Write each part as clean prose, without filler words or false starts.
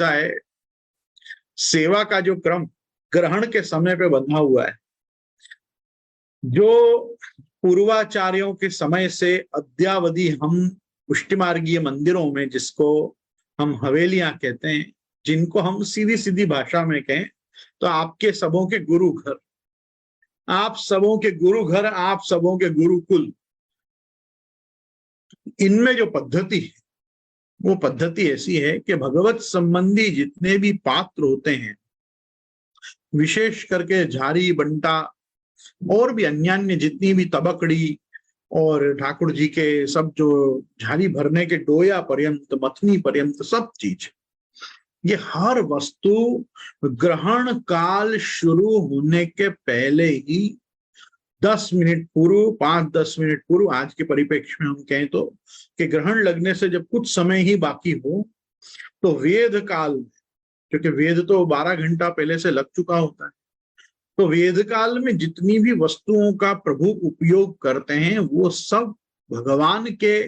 लगता है सेवा का जो क्रम ग्रहण के समय पे बंधा हुआ है, जो पूर्वाचार्यों के समय से अद्यावधि हम पुष्टिमार्गीय मंदिरों में, जिसको हम हवेलियां कहते हैं, जिनको हम सीधी सीधी भाषा में कहें तो आपके सबों के गुरु घर, आप सबों के गुरु घर, आप सबों के गुरुकुल, इनमें जो पद्धति है वो पद्धति ऐसी है कि भगवत संबंधी जितने भी पात्र होते हैं, विशेष करके झारी बंटा और भी अन्यान्य जितनी भी तबकड़ी और ठाकुर जी के सब जो झारी भरने के डोया पर्यंत, मथनी पर्यंत सब चीज, ये हर वस्तु ग्रहण काल शुरू होने के पहले ही 10 मिनट पूर्व, 5-10 मिनट पूर्व, आज के परिप्रेक्ष्य में हम कहें तो कि ग्रहण लगने से जब कुछ समय ही बाकी हो तो वेद काल, क्योंकि वेद तो 12 घंटा पहले से लग चुका होता है, तो वेद काल में जितनी भी वस्तुओं का प्रभु उपयोग करते हैं वो सब भगवान के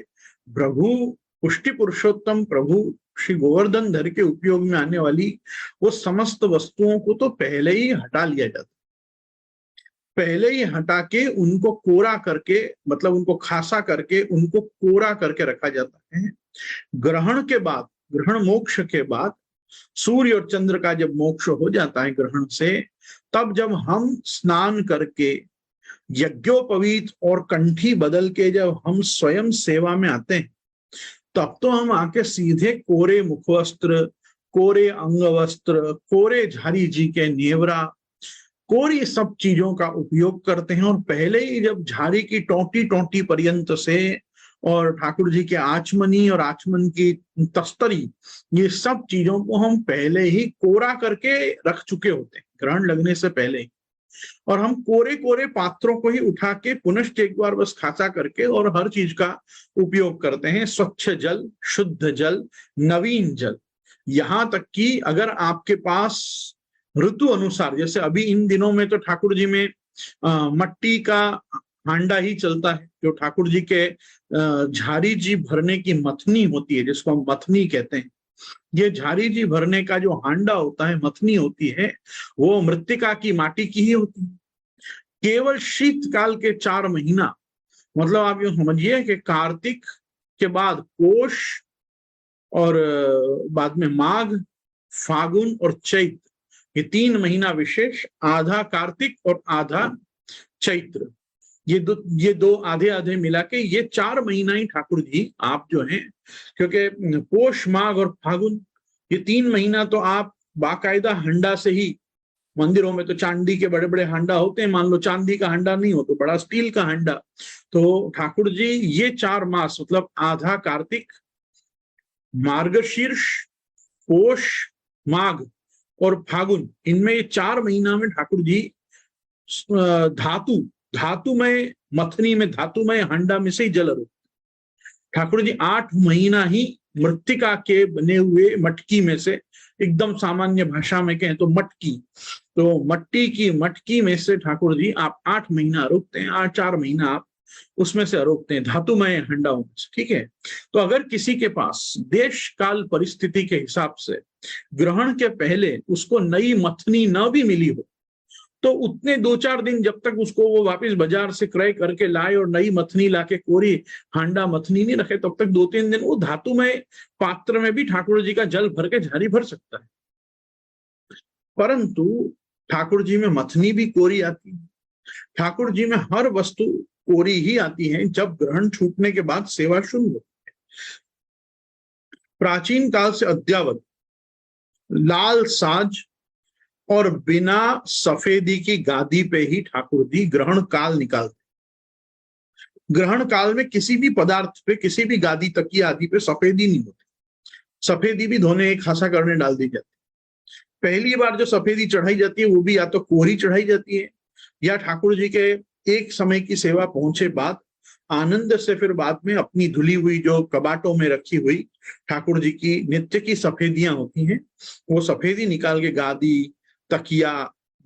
प्रभु पुष्टि पुरुषोत्तम प्रभु श्री गोवर्धन धर के उपयोग में आने वाली वो समस्त वस्तुओं को तो पहले ही हटा लिया जाता है, पहले ही हटा के उनको कोरा करके, मतलब उनको खासा करके उनको कोरा करके रखा जाता है। ग्रहण के बाद, ग्रहण मोक्ष के बाद, सूर्य और चंद्र का जब मोक्ष हो जाता है ग्रहण से, तब जब हम स्नान करके यज्ञोपवीत और कंठी बदल के जब हम स्वयं सेवा में आते हैं, तब तो हम आके सीधे कोरे मुखवस्त्र, कोरे अंग वस्त्र, कोरे झारी जी के नेवरा, कोरी सब चीजों का उपयोग करते हैं। और पहले ही जब झारी की टोटी टोटी पर्यंत से और ठाकुर जी के आचमनी और आचमन की तस्तरी, ये सब चीजों को हम पहले ही कोरा करके रख चुके होते हैं ग्रहण लगने से पहले ही, और हम कोरे कोरे पात्रों को ही उठा के पुनश्च एक बार बस खासा करके और हर चीज का उपयोग करते हैं। स्वच्छ जल, शुद्ध जल, नवीन जल, यहां तक कि अगर आपके पास ऋतु अनुसार, जैसे अभी इन दिनों में तो ठाकुर जी में मट्टी का हांडा ही चलता है, जो ठाकुर जी के झारी जी भरने की मथनी होती है, जिसको हम मथनी कहते हैं, ये झारी जी भरने का जो हांडा होता है, मथनी होती है, वो मृत्तिका की माटी की ही होती है। केवल शीतकाल के 4 महीना, मतलब आप यूं समझिए कि कार्तिक के बाद पोष और बाद में माघ, फागुन और चैत्र, ये 3 महीना विशेष, आधा कार्तिक और आधा चैत्र, ये दो आधे आधे मिला के ये 4 महीना ही ठाकुर जी आप जो हैं, क्योंकि पोष, माघ और फागुन, ये 3 महीना तो आप बाकायदा हंडा से ही, मंदिरों में तो चांदी के बड़े बड़े हांडा होते हैं, मान लो चांदी का हांडा नहीं हो तो बड़ा स्टील का हांडा, तो ठाकुर जी ये 4 मास, मतलब आधा कार्तिक, मार्गशीर्ष, पोष, माघ और फागुन, इनमें ये 4 महीना में ठाकुर जी धातुमय मथनी में, धातुमय हांडा में से ही जल रूप, ठाकुर जी 8 महीना ही मृत्तिका के बने हुए मटकी में से, एकदम सामान्य भाषा में कहें तो मटकी, तो मट्टी की मटकी में से ठाकुर जी आप 8 महीना रोकते हैं, 4 महीना आप उसमें से रोकते हैं धातुमय हंडाओं में से, ठीक है। तो अगर किसी के पास देश काल परिस्थिति के हिसाब से ग्रहण के पहले उसको नई मथनी न भी मिली हो, तो उतने 2-4 दिन जब तक उसको वो वापस बाजार से क्रय करके लाए और नई मथनी लाके कोरी हांडा मथनी नहीं रखे, तब तक 2-3 दिन वो धातुमय पात्र में भी ठाकुर जी का जल भर के झारी भर सकता है। परंतु ठाकुर जी में मथनी भी कोरी आती है, ठाकुर जी में हर वस्तु कोरी ही आती है जब ग्रहण छूटने के बाद सेवा शुरू होती है। प्राचीन काल से अद्यावत लाल साज और बिना सफेदी की गादी पे ही ठाकुर जी ग्रहण काल निकालते। ग्रहण काल में किसी भी पदार्थ पे, किसी भी गादी तकिया आदि पे सफेदी नहीं होती, सफेदी भी धोने एक खासा करने डाल दी जाती है। पहली बार जो सफेदी चढ़ाई जाती है वो भी या तो कोरी चढ़ाई जाती है, या ठाकुर जी के एक समय की सेवा पहुंचे बाद आनंद से फिर बाद में अपनी धुली हुई जो कबाटों में रखी हुई ठाकुर जी की नित्य की सफेदियां होती हैं, वो सफेदी निकाल के गादी, तकिया,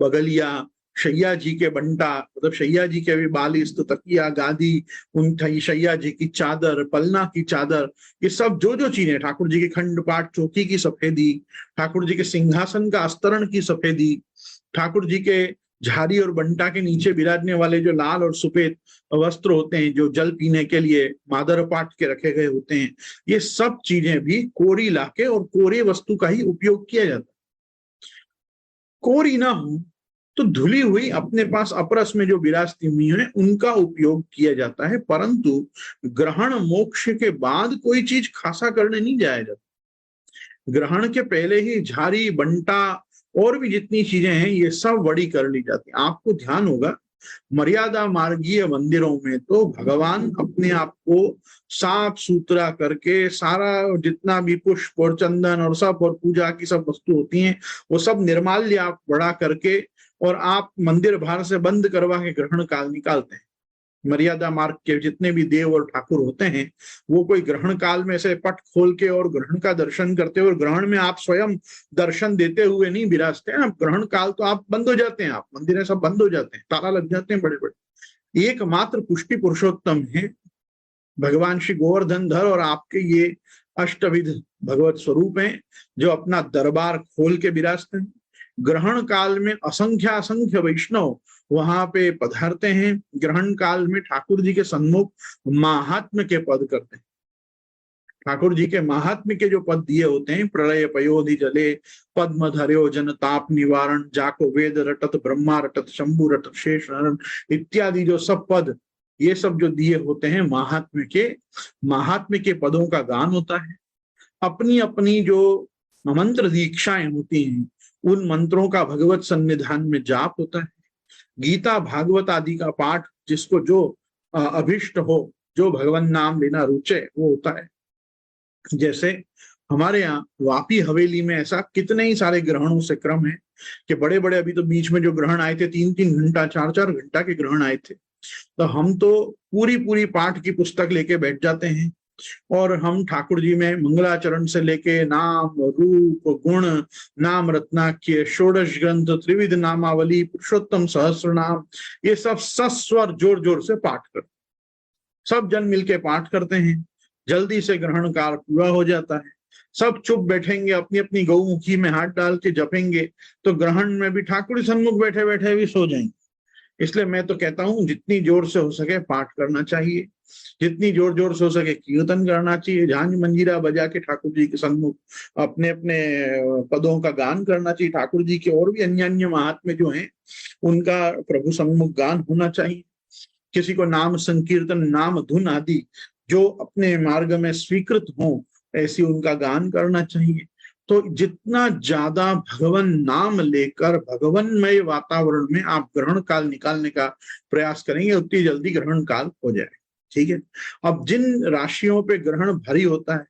बगलिया, शैया जी के बंटा, मतलब शैया जी के भी बालिश, तो तकिया गादी, उन शैया जी की चादर, पलना की चादर, ये सब जो जो चीजें, ठाकुर जी के खंड पाठ चौकी की सफेदी, ठाकुर जी के सिंहासन का अस्तरण की सफेदी, ठाकुर जी के झाड़ी और बंटा के नीचे विराजने वाले जो लाल और सफेद वस्त्र होते हैं, जो जल पीने के लिए मादर पाट के रखे गए होते हैं, ये सब चीजें भी कोरी लाके और कोरे वस्तु का ही उपयोग किया जाता है। कोरी ना हो तो धुली हुई अपने पास अपरस में जो विराजती हुई है उनका उपयोग किया जाता है, परंतु ग्रहण मोक्ष के बाद कोई चीज खासा करने नहीं जाया जाता। ग्रहण के पहले ही झाड़ी बंटा और भी जितनी चीजें हैं ये सब बड़ी कर ली जाती। आपको ध्यान होगा मर्यादा मार्गीय मंदिरों में तो भगवान अपने आप को साफ सुथरा करके, सारा जितना भी पुष्प और चंदन और सब और पूजा की सब वस्तु होती हैं वो सब निर्माल्य आप बड़ा करके और आप मंदिर बाहर से बंद करवा के ग्रहण काल निकालते हैं। मर्यादा मार्ग के जितने भी देव और ठाकुर होते हैं वो कोई ग्रहण काल में से पट खोल के और ग्रहण का दर्शन करते हुए, ग्रहण में आप स्वयं दर्शन देते हुए नहीं विराजते हैं। ग्रहण काल तो आप बंद हो जाते हैं, आप मंदिर सब बंद हो जाते हैं, ताला लग जाते हैं बड़े बड़े। एकमात्र पुष्टि पुरुषोत्तम है भगवान श्री गोवर्धन धर और आपके ये अष्टविध भगवत स्वरूप हैं जो अपना दरबार खोल के विराजते हैं। ग्रहण काल में असंख्य वैष्णव वहां पे पधारते हैं। ग्रहण काल में ठाकुर जी के सन्मुख महात्म्य के पद करते हैं। ठाकुर जी के महात्म्य के जो पद दिए होते हैं, प्रलय पयोधि जले पद्म धर्यो जन ताप निवारण, जाको वेद रटत ब्रह्मा रटत शंभु रटत शेष नरण इत्यादि जो सब पद, ये सब जो दिए होते हैं महात्म्य के पदों का गान होता है। अपनी अपनी जो मंत्र दीक्षाएं होती हैं उन मंत्रों का भगवत सन्निधान में जाप होता है। गीता भागवत आदि का पाठ जिसको जो अभिष्ट हो, जो भगवान नाम लेना रुचे, वो होता है। जैसे हमारे यहाँ वापी हवेली में ऐसा कितने ही सारे ग्रहणों से क्रम है कि बड़े बड़े, अभी तो बीच में जो ग्रहण आए थे 3-3 घंटा 4-4 घंटा के ग्रहण आए थे, तो हम तो पूरी पाठ की पुस्तक लेके बैठ जाते हैं और हम ठाकुर जी में मंगलाचरण से लेके नाम रूप गुण नाम रत्नाख्य षोडश ग्रंथ त्रिविध नामावली पुरुषोत्तम सहस्र नाम, ये सब सस्वर जोर जोर से पाठ करते, सब जन मिलके पाठ करते हैं। जल्दी से ग्रहण काल पूरा हो जाता है, सब चुप बैठेंगे, अपनी अपनी गौमुखी में हाथ डाल के जपेंगे, तो ग्रहण में भी ठाकुर सन्मुख बैठे बैठे भी सो जाएंगे। इसलिए मैं तो कहता हूं जितनी जोर से हो सके पाठ करना चाहिए, जितनी जोर जोर से हो सके कीर्तन करना चाहिए, झांझ मंजीरा बजा के ठाकुर जी के सन्मुख अपने अपने पदों का गान करना चाहिए। ठाकुर जी के और भी अन्य महात्म्य जो हैं उनका प्रभु सन्मुख गान होना चाहिए। किसी को नाम संकीर्तन नाम धुन आदि जो अपने मार्ग में स्वीकृत हो ऐसी उनका गान करना चाहिए। तो जितना ज्यादा भगवान नाम लेकर भगवानमय वातावरण में आप ग्रहण काल निकालने का प्रयास करेंगे उतनी जल्दी ग्रहण काल हो जाएगा। ठीक है। अब जिन राशियों पे ग्रहण भारी होता है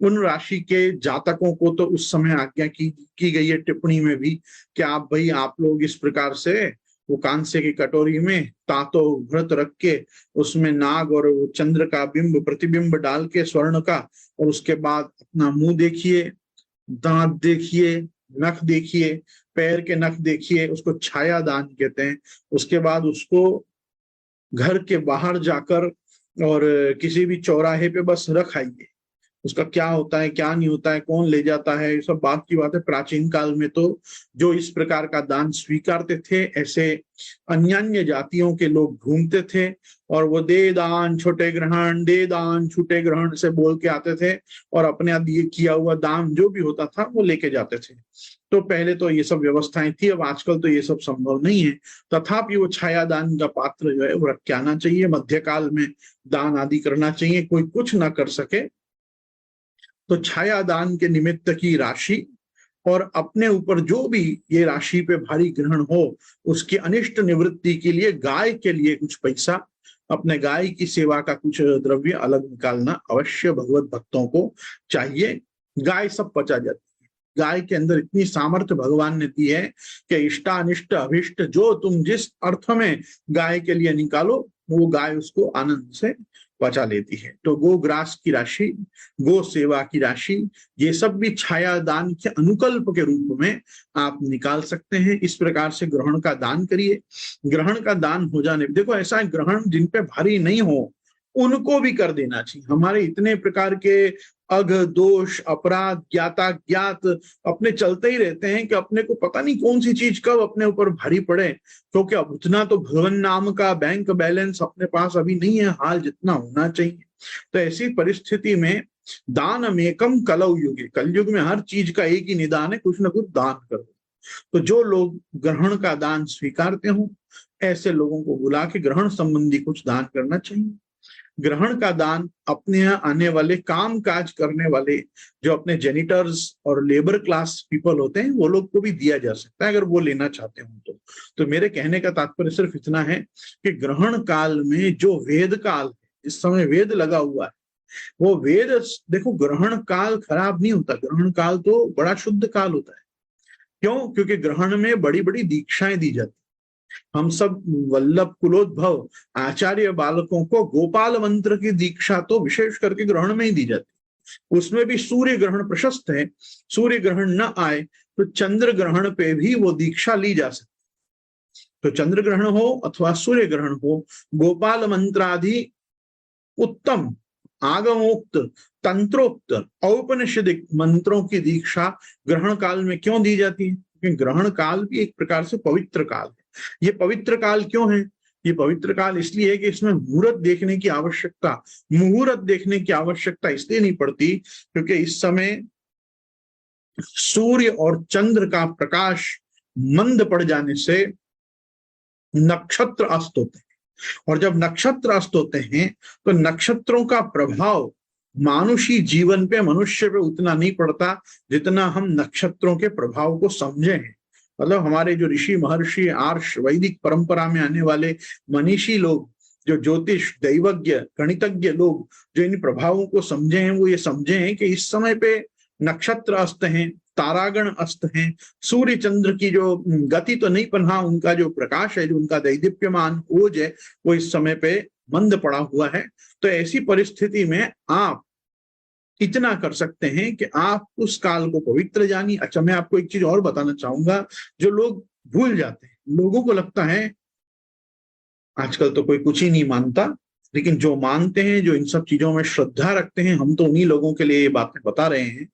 उन राशि के जातकों को तो उस समय आज्ञा की गई है टिप्पणी में भी कि आप लोग इस प्रकार से वो कांसे की कटोरी में तातो व्रत रख के उसमें नाग और चंद्र का बिंब प्रतिबिंब डाल के स्वर्ण का, और उसके बाद अपना मुंह देखिए, दांत देखिए, नख देखिए, पैर के नख देखिए, उसको छाया दान कहते हैं। उसके बाद उसको घर के बाहर जाकर और किसी भी चौराहे पे बस रख आइए। उसका क्या होता है क्या नहीं होता है, कौन ले जाता है, ये सब बात की बात है। प्राचीन काल में तो जो इस प्रकार का दान स्वीकारते थे ऐसे अन्य जातियों के लोग घूमते थे और वो दे दान छोटे ग्रहण, दे दान छोटे ग्रहण से बोल के आते थे और अपने दिए किया हुआ दान जो भी होता था वो लेके जाते थे। तो पहले तो ये सब व्यवस्थाएं थी, अब आजकल तो ये सब संभव नहीं है। तथापि वो छाया दान का पात्र जो है वो रख के आना चाहिए। मध्यकाल में दान आदि करना चाहिए। कोई कुछ ना कर सके तो छाया दान के निमित्त की राशि और अपने ऊपर जो भी ये राशि पे भारी ग्रहण हो उसकी अनिष्ट निवृत्ति के लिए गाय के लिए कुछ पैसा, अपने गाय की सेवा का कुछ द्रव्य अलग निकालना अवश्य भगवत भक्तों को चाहिए। गाय सब पचा जाती है। गाय के अंदर इतनी सामर्थ्य भगवान ने दी है कि इष्टा अनिष्ट अभिष्ट जो तुम जिस अर्थ में गाय के लिए निकालो वो गाय उसको आनंद से बचा लेती है। तो गोग्रास की राशि, गो सेवा की राशि, ये सब भी छाया दान के अनुकल्प के रूप में आप निकाल सकते हैं। इस प्रकार से ग्रहण का दान करिए। ग्रहण का दान हो जाने, देखो ऐसा है, ग्रहण जिन पे भारी नहीं हो उनको भी कर देना चाहिए। हमारे इतने प्रकार के अघ, दोष, अपराध, ज्ञाता ज्ञात अपने चलते ही रहते हैं कि अपने को पता नहीं कौन सी चीज कब अपने ऊपर भारी पड़े, क्योंकि अब उतना तो भगवान नाम का बैंक बैलेंस अपने पास अभी नहीं है हाल जितना होना चाहिए। तो ऐसी परिस्थिति में दान मेकम कलौ युगे, कलयुग में हर चीज का एक ही निदान है, कुछ ना कुछ दान करो। तो जो लोग ग्रहण का दान स्वीकारते हो, ऐसे लोगों को बुला के ग्रहण संबंधी कुछ दान करना चाहिए। ग्रहण का दान अपने यहाँ आने वाले काम काज करने वाले जो अपने जेनिटर्स और लेबर क्लास पीपल होते हैं वो लोग को भी दिया जा सकता है, अगर वो लेना चाहते हो तो मेरे कहने का तात्पर्य सिर्फ इतना है कि ग्रहण काल में जो वेद काल है, इस समय वेद लगा हुआ है, वो वेद, देखो ग्रहण काल खराब नहीं होता, ग्रहण काल तो बड़ा शुद्ध काल होता है। क्यों? क्योंकि ग्रहण में बड़ी बड़ी दीक्षाएं दी जाती। हम सब वल्लभ कुलोद्भव आचार्य बालकों को गोपाल मंत्र की दीक्षा तो विशेष करके ग्रहण में ही दी जाती। उसमें भी सूर्य ग्रहण प्रशस्त है, सूर्य ग्रहण न आए तो चंद्र ग्रहण पे भी वो दीक्षा ली जा सकती। तो चंद्र ग्रहण हो अथवा सूर्य ग्रहण हो, गोपाल मंत्रादि उत्तम आगमोक्त तंत्रोक्त औपनिषदिक मंत्रों की दीक्षा ग्रहण काल में क्यों दी जाती है? क्योंकि ग्रहण काल भी एक प्रकार से पवित्र काल है। ये पवित्र काल क्यों है? ये पवित्र काल इसलिए है कि इसमें मुहूर्त देखने की आवश्यकता, मुहूर्त देखने की आवश्यकता इसलिए नहीं पड़ती क्योंकि इस समय सूर्य और चंद्र का प्रकाश मंद पड़ जाने से नक्षत्र अस्त होते हैं, और जब नक्षत्र अस्त होते हैं तो नक्षत्रों का प्रभाव मानुषी जीवन पे, मनुष्य पे उतना नहीं पड़ता जितना हम नक्षत्रों के प्रभाव को समझे हैं। मतलब हमारे जो ऋषि महर्षि आर्ष वैदिक परंपरा में आने वाले मनीषी लोग, जो ज्योतिष दैवज्ञ गणितज्ञ लोग जो इन प्रभावों को समझे हैं, वो ये समझे हैं कि इस समय पे नक्षत्र अस्त हैं, तारागण अस्त हैं, सूर्य चंद्र की जो गति तो नहीं पन्हा, उनका जो प्रकाश है, जो उनका दैदीप्यमान ओज है, वो इस समय पे मंद पड़ा हुआ है। तो ऐसी परिस्थिति में आप इतना कर सकते हैं कि आप उस काल को पवित्र जानिए। अच्छा, मैं आपको एक चीज और बताना चाहूंगा जो लोग भूल जाते हैं। लोगों को लगता है आजकल तो कोई कुछ ही नहीं मानता, लेकिन जो मानते हैं, जो इन सब चीजों में श्रद्धा रखते हैं, हम तो उन्हीं लोगों के लिए ये बातें बता रहे हैं।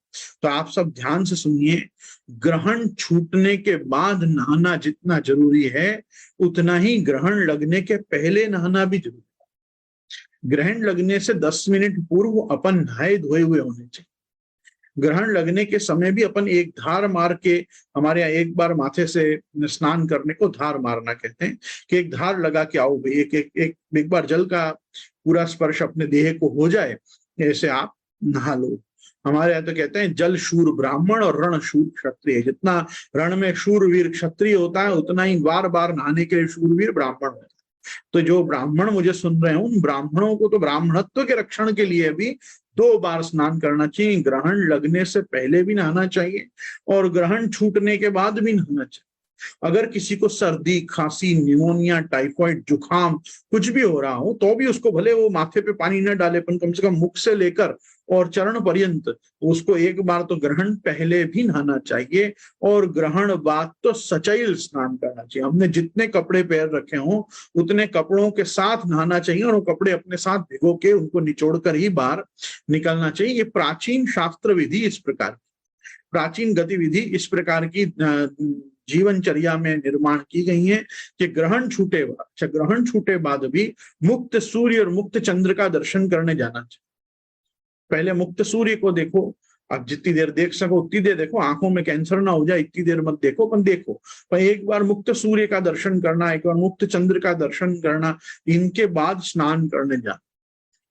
तो आप सब ध्यान से सुनिए, ग्रहण छूटने के बाद नहाना जितना जरूरी है उतना ही ग्रहण लगने के पहले नहाना भी जरूरी है। ग्रहण लगने से 10 मिनट पूर्व अपन नहाए धोए हुए होने चाहिए। ग्रहण लगने के समय भी अपन एक धार मार के, हमारे यहाँ एक बार माथे से स्नान करने को धार मारना कहते हैं, कि एक धार लगा के आओ भाई, एक बार जल का पूरा स्पर्श अपने देह को हो जाए, ऐसे आप नहा लो। हमारे यहाँ तो कहते हैं जल शूर ब्राह्मण और रण शूर क्षत्रिय। जितना रण में शूरवीर क्षत्रिय होता है उतना ही बार बार नहाने के लिए शूरवीर ब्राह्मण होता है। तो जो ब्राह्मण मुझे सुन रहे हैं, उन ब्राह्मणों को तो ब्राह्मणत्व के रक्षण के लिए भी 2 बार स्नान करना चाहिए। ग्रहण लगने से पहले भी नहाना चाहिए और ग्रहण छूटने के बाद भी नहाना चाहिए। अगर किसी को सर्दी, खांसी, निमोनिया, टाइफाइड, जुकाम कुछ भी हो रहा हो तो भी उसको भले वो माथे पे पानी न डाले, पर कम से कम मुख से लेकर और चरण पर्यंत उसको एक बार तो ग्रहण पहले भी नहाना चाहिए। और ग्रहण बाद तो सचैल स्नान करना चाहिए। हमने जितने कपड़े पहन रखे हों उतने कपड़ों के साथ नहाना चाहिए, और वो कपड़े अपने साथ भिगो के उनको निचोड़ कर ही बाहर निकलना चाहिए। ये प्राचीन शास्त्र विधि इस प्रकार, प्राचीन गतिविधि इस प्रकार की जीवनचर्या में निर्माण की गई है कि ग्रहण छूटे बाद, अच्छा ग्रहण छूटे बाद भी मुक्त सूर्य और मुक्त चंद्र का दर्शन करने जाना चाहिए। पहले मुक्त सूर्य को देखो, आप जितनी देर देख सको उतनी देर देखो, आंखों में कैंसर ना हो जाए इतनी देर मत देखो, पर देखो। पर एक बार मुक्त सूर्य का दर्शन करना, एक बार मुक्त चंद्र का दर्शन करना, इनके बाद स्नान करने जाना,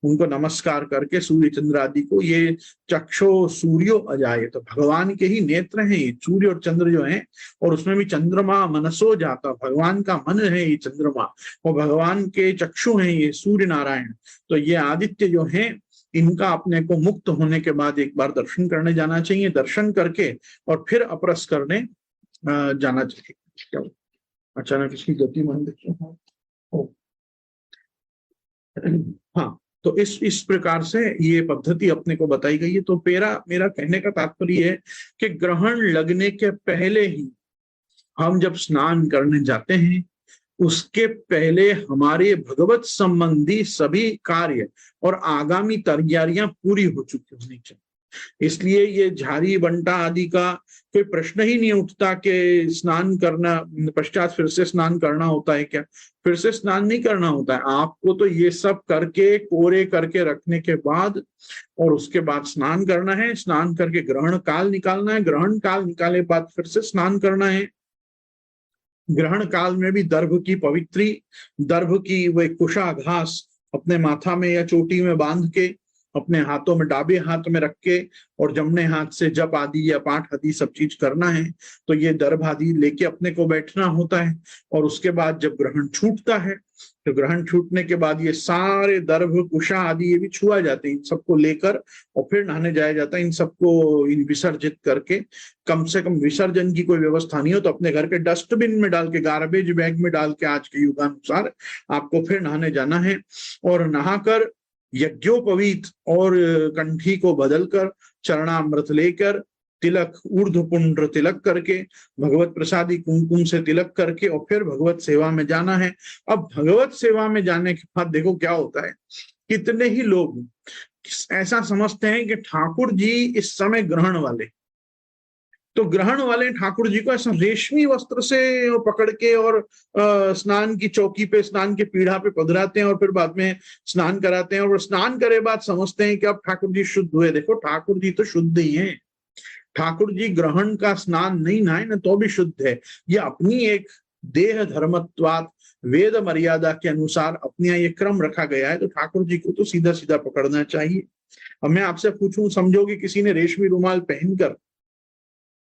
उनको नमस्कार करके सूर्य चंद्र आदि को। ये चक्षो सूर्यो अजाए, तो भगवान के ही नेत्र हैं ये सूर्य और चंद्र जो हैं, और उसमें भी चंद्रमा मनसो जाता, भगवान का मन है ये चंद्रमा, और भगवान के चक्षु हैं ये सूर्य नारायण। तो ये आदित्य जो हैं, इनका अपने को मुक्त होने के बाद एक बार दर्शन करने जाना चाहिए। दर्शन करके और फिर अपरस करने जाना चाहिए। अचानक इसकी गति मान देखिए। हाँ, तो इस प्रकार से ये पद्धति अपने को बताई गई है। तो मेरा कहने का तात्पर्य है कि ग्रहण लगने के पहले ही हम जब स्नान करने जाते हैं, उसके पहले हमारे भगवत संबंधी सभी कार्य और आगामी तैयारियां पूरी हो चुकी होनी चाहिए। इसलिए ये झारी बंटा आदि का कोई प्रश्न ही नहीं उठता कि स्नान करना पश्चात फिर से स्नान करना होता है क्या। फिर से स्नान नहीं करना होता है, आपको तो ये सब करके कोरे करके रखने के बाद और उसके बाद स्नान करना है। स्नान करके ग्रहण काल निकालना है, ग्रहण काल निकाले बाद फिर से स्नान करना है। ग्रहण काल में भी दर्भ की वह कुशा घास अपने माथा में या चोटी में बांध के, अपने हाथों में डाबे हाथ में रख के और जमने हाथ से जप आदि या पाठ आदि सब चीज करना है। तो ये दर्भ आदि लेके अपने को बैठना होता है। और उसके बाद जब ग्रहण छूटता है, तो ग्रहण छूटने के बाद ये सारे दर्भ कुशा आदि ये भी छुआ जाते हैं, इन सबको लेकर और फिर नहाने जाया जाता है। इन सबको विसर्जित करके, कम से कम विसर्जन की कोई व्यवस्था नहीं हो तो अपने घर के डस्टबिन में डाल के, गार्बेज बैग में डाल के आज के युगानुसार आपको फिर नहाने जाना है। और नहाकर यज्ञोपवीत और कंठी को बदलकर चरणामृत लेकर तिलक, ऊर्ध्व पुंड्र तिलक करके, भगवत प्रसादी कुमकुम से तिलक करके और फिर भगवत सेवा में जाना है। अब भगवत सेवा में जाने के बाद देखो क्या होता है, कितने ही लोग ऐसा समझते हैं कि ठाकुर जी इस समय ग्रहण वाले, तो ग्रहण वाले ठाकुर जी को ऐसा रेशमी वस्त्र से पकड़ के और स्नान की चौकी पे, स्नान के पीढ़ा पे पधराते हैं और फिर बाद में स्नान कराते हैं। और स्नान करे बाद समझते हैं कि अब ठाकुर जी शुद्ध हुए। देखो ठाकुर जी तो शुद्ध ही हैं, ठाकुर जी ग्रहण का स्नान नहीं नहाए ना तो भी शुद्ध है। ये अपनी एक देह धर्मत्वात् वेद मर्यादा के अनुसार अपने ये क्रम रखा गया है, तो ठाकुर जी को तो सीधा सीधा पकड़ना चाहिए। अब मैं आपसे पूछूं, समझो कि किसी ने रेशमी रुमाल पहनकर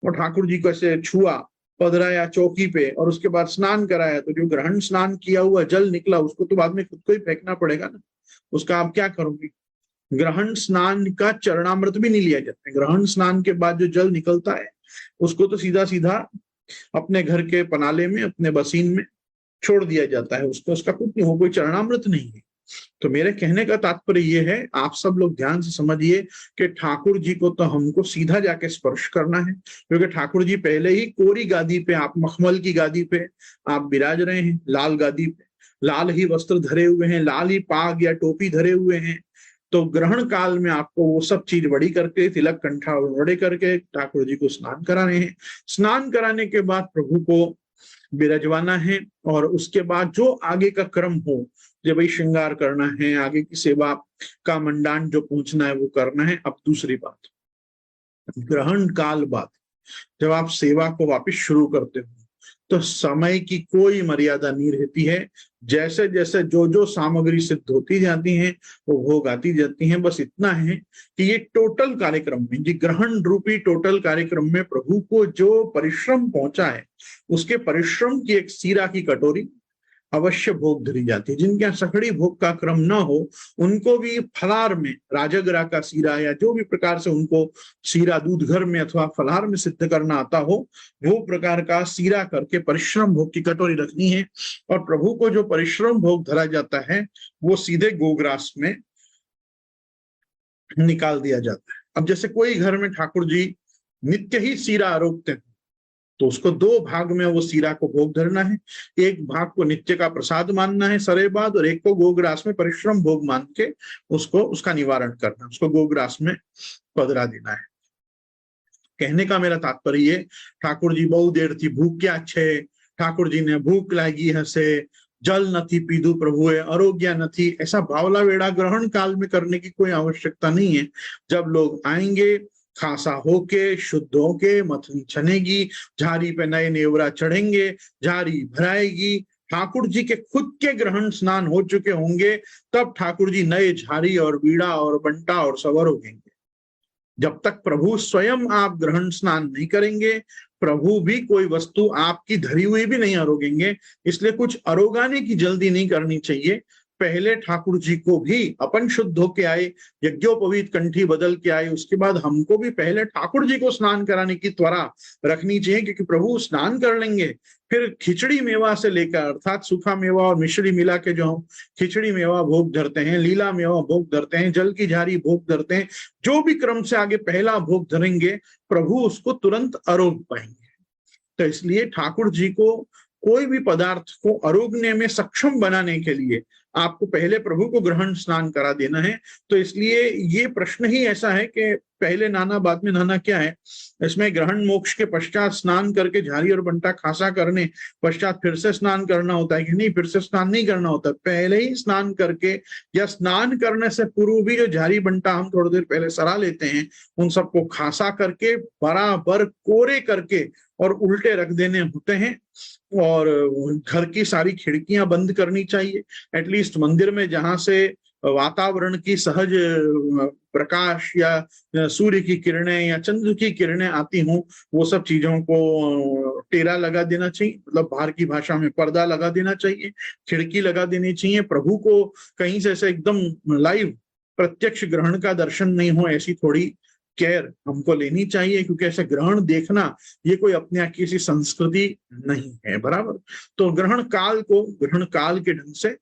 और ठाकुर जी को ऐसे छुआ, पधराया चौकी पे और उसके बाद स्नान कराया, तो जो ग्रहण स्नान किया हुआ जल निकला उसको तो बाद में खुद को ही फेंकना पड़ेगा ना, उसका आप क्या करोगे। ग्रहण स्नान का चरणामृत भी नहीं लिया जाता है। ग्रहण स्नान के बाद जो जल निकलता है उसको तो सीधा सीधा अपने घर के पनाले में, अपने बसीन में छोड़ दिया जाता है, उसका कुछ नहीं हो, कोई चरणामृत नहीं है। तो मेरे कहने का तात्पर्य ये है, आप सब लोग ध्यान से समझिए कि ठाकुर जी को तो हमको सीधा जाके स्पर्श करना है, क्योंकि ठाकुर जी पहले ही कोरी गादी पे, आप मखमल की गादी पे आप विराज रहे हैं, लाल गादी पे, लाल ही वस्त्र धरे हुए हैं, लाल ही पाग या टोपी धरे हुए हैं। तो ग्रहण काल में आपको वो सब चीज बड़ी करके, तिलक कंठा बड़े करके ठाकुर जी को स्नान करा रहे हैं। स्नान कराने के बाद प्रभु को विराजवाना है और उसके बाद जो आगे का क्रम हो, जब भाई श्रृंगार करना है, आगे की सेवा का मंडान जो पहुंचना है वो करना है। अब दूसरी बात, ग्रहण काल बाद जब आप सेवा को वापस शुरू करते हो तो समय की कोई मर्यादा नहीं रहती है। जैसे जैसे जो जो सामग्री सिद्ध होती जाती हैं वो भोग आती जाती हैं। बस इतना है कि ये टोटल कार्यक्रम में, ये ग्रहण रूपी टोटल कार्यक्रम में प्रभु को जो परिश्रम पहुंचा है, उसके परिश्रम की एक सीरा की कटोरी अवश्य भोग धरी जाती है। जिनके यहाँ सखड़ी भोग का क्रम न हो उनको भी फलार में राजगरा का सीरा या जो भी प्रकार से उनको सीरा दूध घर में अथवा फलार में सिद्ध करना आता हो, वो प्रकार का सीरा करके परिश्रम भोग की कटोरी रखनी है। और प्रभु को जो परिश्रम भोग धरा जाता है वो सीधे गोग्रास में निकाल दिया जाता है। अब जैसे कोई घर में ठाकुर जी नित्य ही सीरा आरोपते हैं, तो उसको दो भाग में वो सीरा को भोग धरना है। एक भाग को नित्य का प्रसाद मानना है सरेबाद, और एक को गोग्रास में परिश्रम भोग मान के उसको उसका निवारण करना, उसको गोग्रास में पधरा देना है। कहने का मेरा तात्पर्य ये, ठाकुर जी बहु देर थी भूख्या छे, ठाकुर जी ने भूख लागी हसे, जल नथी पीधु प्रभुए, आरोग्य नथी, ऐसा भावला वेड़ा ग्रहण काल में करने की कोई आवश्यकता नहीं है। जब लोग आएंगे खासा होके, शुद्ध होके, मथनी छनेगी, झारी पे नए नेवरा चढ़ेंगे, झारी भराएगी, ठाकुर जी के खुद के ग्रहण स्नान हो चुके होंगे, तब ठाकुर जी नए झारी और बीड़ा और बंटा और सवर होंगे। जब तक प्रभु स्वयं आप ग्रहण स्नान नहीं करेंगे, प्रभु भी कोई वस्तु आपकी धरी हुई भी नहीं अरोगेंगे। इसलिए कुछ अरोगाने की जल्दी नहीं करनी चाहिए। पहले ठाकुर जी को भी अपन शुद्ध होके आए, यज्ञोपवीत कंठी बदल के आए, उसके बाद हमको भी पहले ठाकुर जी को स्नान कराने की त्वरा रखनी चाहिए, क्योंकि प्रभु स्नान कर लेंगे, फिर खिचड़ी मेवा से लेकर, अर्थात सूखा मेवा और मिश्री मिला के जो हम खिचड़ी मेवा भोग धरते हैं, लीला मेवा भोग धरते हैं, जल की झारी भोग धरते हैं, जो भी क्रम से आगे पहला भोग धरेंगे प्रभु उसको तुरंत आरोग पाएंगे। तो इसलिए ठाकुर जी को कोई भी पदार्थ को अरोगने में सक्षम बनाने के लिए आपको पहले प्रभु को ग्रहण स्नान करा देना है। तो इसलिए ये प्रश्न ही ऐसा है कि पहले नाना बाद में नाना क्या है, इसमें ग्रहण मोक्ष के पश्चात स्नान करके झारी और बंटा खासा करने पश्चात फिर से स्नान करना होता है कि नहीं? फिर से स्नान नहीं करना होता, पहले ही स्नान करके या स्नान करने से पूर्व भी जो झारी बंटा हम थोड़ी देर पहले सरा लेते हैं, उन सबको खासा करके बराबर कोरे करके और उल्टे रख देने होते हैं। और घर की सारी खिड़कियां बंद करनी चाहिए, एटलीस्ट मंदिर में जहां से वातावरण की सहज प्रकाश या सूर्य की किरणें या चंद्र की किरणें आती हों, वो सब चीजों को टेरा लगा देना चाहिए, मतलब बाहर की भाषा में पर्दा लगा देना चाहिए, खिड़की लगा देनी चाहिए। प्रभु को कहीं से ऐसे एकदम लाइव प्रत्यक्ष ग्रहण का दर्शन नहीं हो, ऐसी थोड़ी केयर हमको लेनी चाहिए, क्योंकि ऐसे ग्रहण देखना ये कोई अपने यहाँ किसी संस्कृति नहीं है, बराबर। तो ग्रहण काल को ग्रहण काल के ढंग से